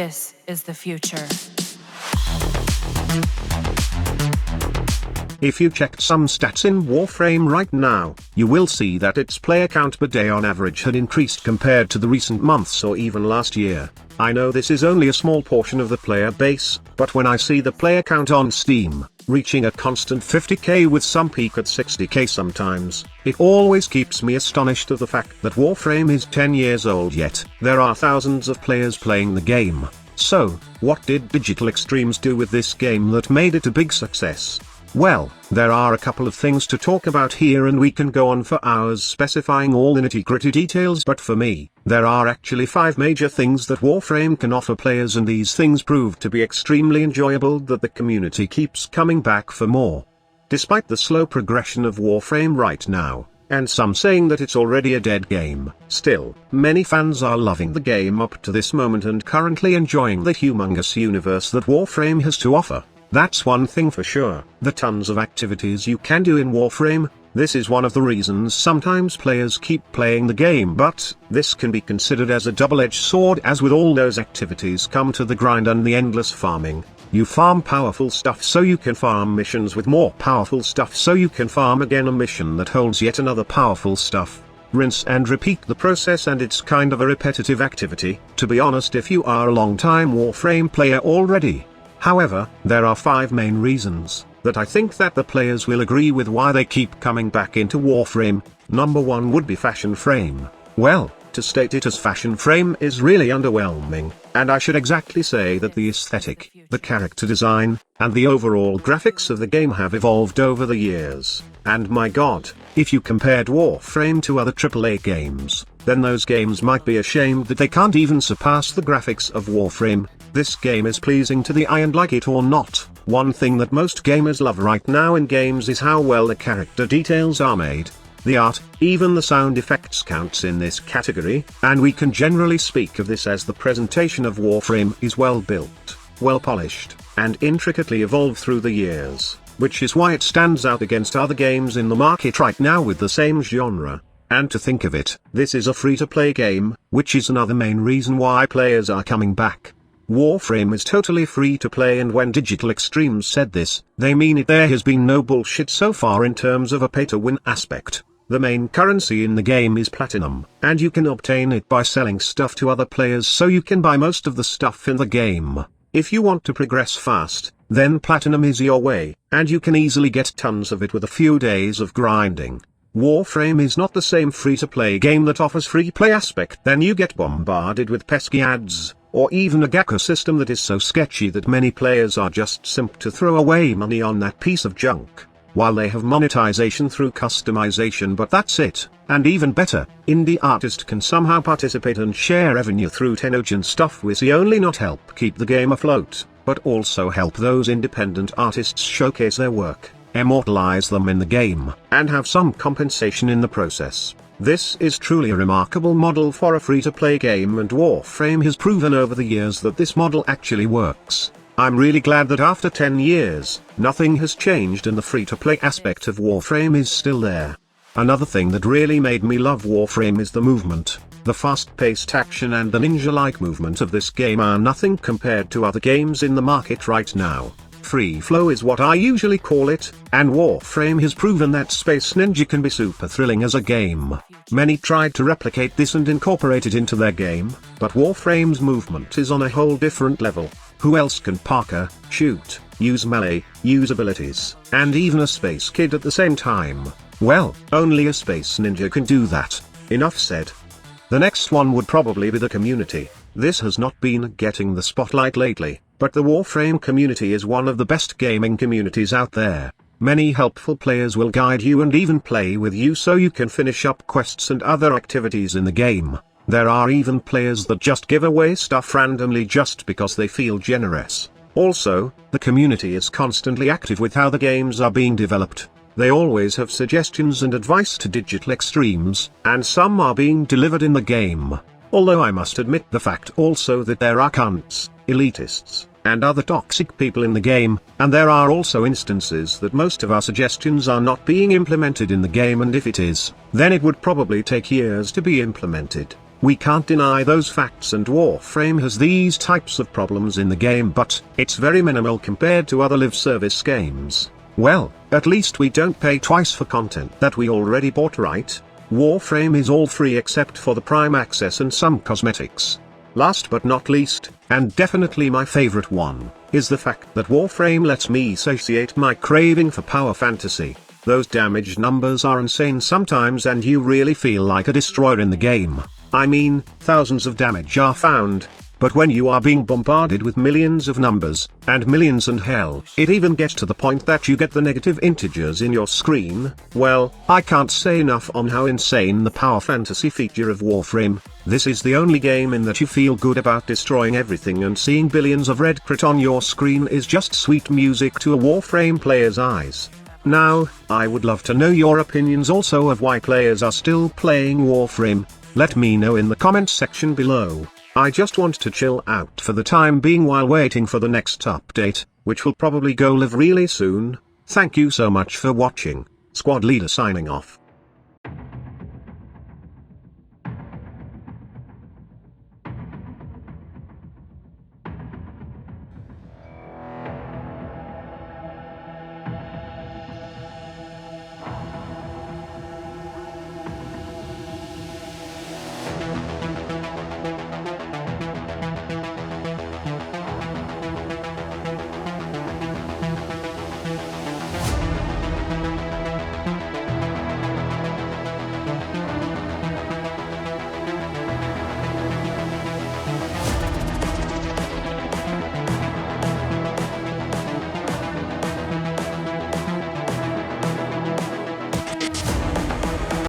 This is the future. If you checked some stats in Warframe right now, you will see that its player count per day on average had increased compared to the recent months or even last year. I know this is only a small portion of the player base, but when I see the player count on Steam, reaching a constant 50k with some peak at 60k sometimes, it always keeps me astonished of the fact that Warframe is 10 years old yet there are thousands of players playing the game. So, what did Digital Extremes do with this game that made it a big success? Well, there are a couple of things to talk about here and we can go on for hours specifying all the nitty-gritty details, but for me, there are actually 5 major things that Warframe can offer players, and these things prove to be extremely enjoyable that the community keeps coming back for more. Despite the slow progression of Warframe right now, and some saying that it's already a dead game, still, many fans are loving the game up to this moment and currently enjoying the humongous universe that Warframe has to offer. That's one thing for sure, the tons of activities you can do in Warframe. This is one of the reasons sometimes players keep playing the game, but this can be considered as a double-edged sword, as with all those activities come to the grind and the endless farming. You farm powerful stuff so you can farm missions with more powerful stuff so you can farm again a mission that holds yet another powerful stuff. Rinse and repeat the process, and it's kind of a repetitive activity, to be honest, if you are a long-time Warframe player already. However, there are 5 main reasons that I think that the players will agree with why they keep coming back into Warframe. Number 1 would be Fashion Frame. Well, to state it as Fashion Frame is really underwhelming, and I should exactly say that the aesthetic, the character design, and the overall graphics of the game have evolved over the years, and my god, if you compared Warframe to other AAA games, then those games might be ashamed that they can't even surpass the graphics of Warframe. This game is pleasing to the eye, and like it or not, one thing that most gamers love right now in games is how well the character details are made. The art, even the sound effects counts in this category, and we can generally speak of this as the presentation of Warframe is well built, well polished, and intricately evolved through the years, which is why it stands out against other games in the market right now with the same genre. And to think of it, this is a free-to-play game, which is another main reason why players are coming back. Warframe is totally free to play, and when Digital Extremes said this, they mean it. There has been no bullshit so far in terms of a pay-to-win aspect. The main currency in the game is platinum, and you can obtain it by selling stuff to other players, so you can buy most of the stuff in the game. If you want to progress fast, then platinum is your way, and you can easily get tons of it with a few days of grinding. Warframe is not the same free-to-play game that offers free play aspect, then you get bombarded with pesky ads, or even a gacha system that is so sketchy that many players are just simp to throw away money on that piece of junk, while they have monetization through customization, but that's it. And even better, indie artist can somehow participate and share revenue through Tenogen stuff, which only not help keep the game afloat, but also help those independent artists showcase their work, immortalize them in the game, and have some compensation in the process. This is truly a remarkable model for a free-to-play game, and Warframe has proven over the years that this model actually works. I'm really glad that after 10 years, nothing has changed and the free-to-play aspect of Warframe is still there. Another thing that really made me love Warframe is the movement. The fast-paced action and the ninja-like movement of this game are nothing compared to other games in the market right now. Free flow is what I usually call it, and Warframe has proven that Space Ninja can be super thrilling as a game. Many tried to replicate this and incorporate it into their game, but Warframe's movement is on a whole different level. Who else can parkour, shoot, use melee, use abilities, and even a space kid at the same time? Well, only a Space Ninja can do that. Enough said. The next one would probably be the community. This has not been getting the spotlight lately, but the Warframe community is one of the best gaming communities out there. Many helpful players will guide you and even play with you so you can finish up quests and other activities in the game. There are even players that just give away stuff randomly just because they feel generous. Also, the community is constantly active with how the games are being developed. They always have suggestions and advice to Digital Extremes, and some are being delivered in the game. Although I must admit the fact also that there are cunts, elitists, and other toxic people in the game, and there are also instances that most of our suggestions are not being implemented in the game, and if it is, then it would probably take years to be implemented. We can't deny those facts, and Warframe has these types of problems in the game, but it's very minimal compared to other live service games. Well, at least we don't pay twice for content that we already bought, right? Warframe is all free except for the Prime Access and some cosmetics. Last but not least, and definitely my favorite one, is the fact that Warframe lets me satiate my craving for power fantasy. Those damage numbers are insane sometimes, and you really feel like a destroyer in the game. I mean, thousands of damage are found, but when you are being bombarded with millions of numbers, and millions, and hell, it even gets to the point that you get the negative integers in your screen, well, I can't say enough on how insane the power fantasy feature of Warframe. This is the only game in that you feel good about destroying everything, and seeing billions of red crit on your screen is just sweet music to a Warframe player's eyes. Now, I would love to know your opinions also of why players are still playing Warframe. Let me know in the comments section below. I just want to chill out for the time being while waiting for the next update, which will probably go live really soon. Thank you so much for watching. Squad Leader signing off.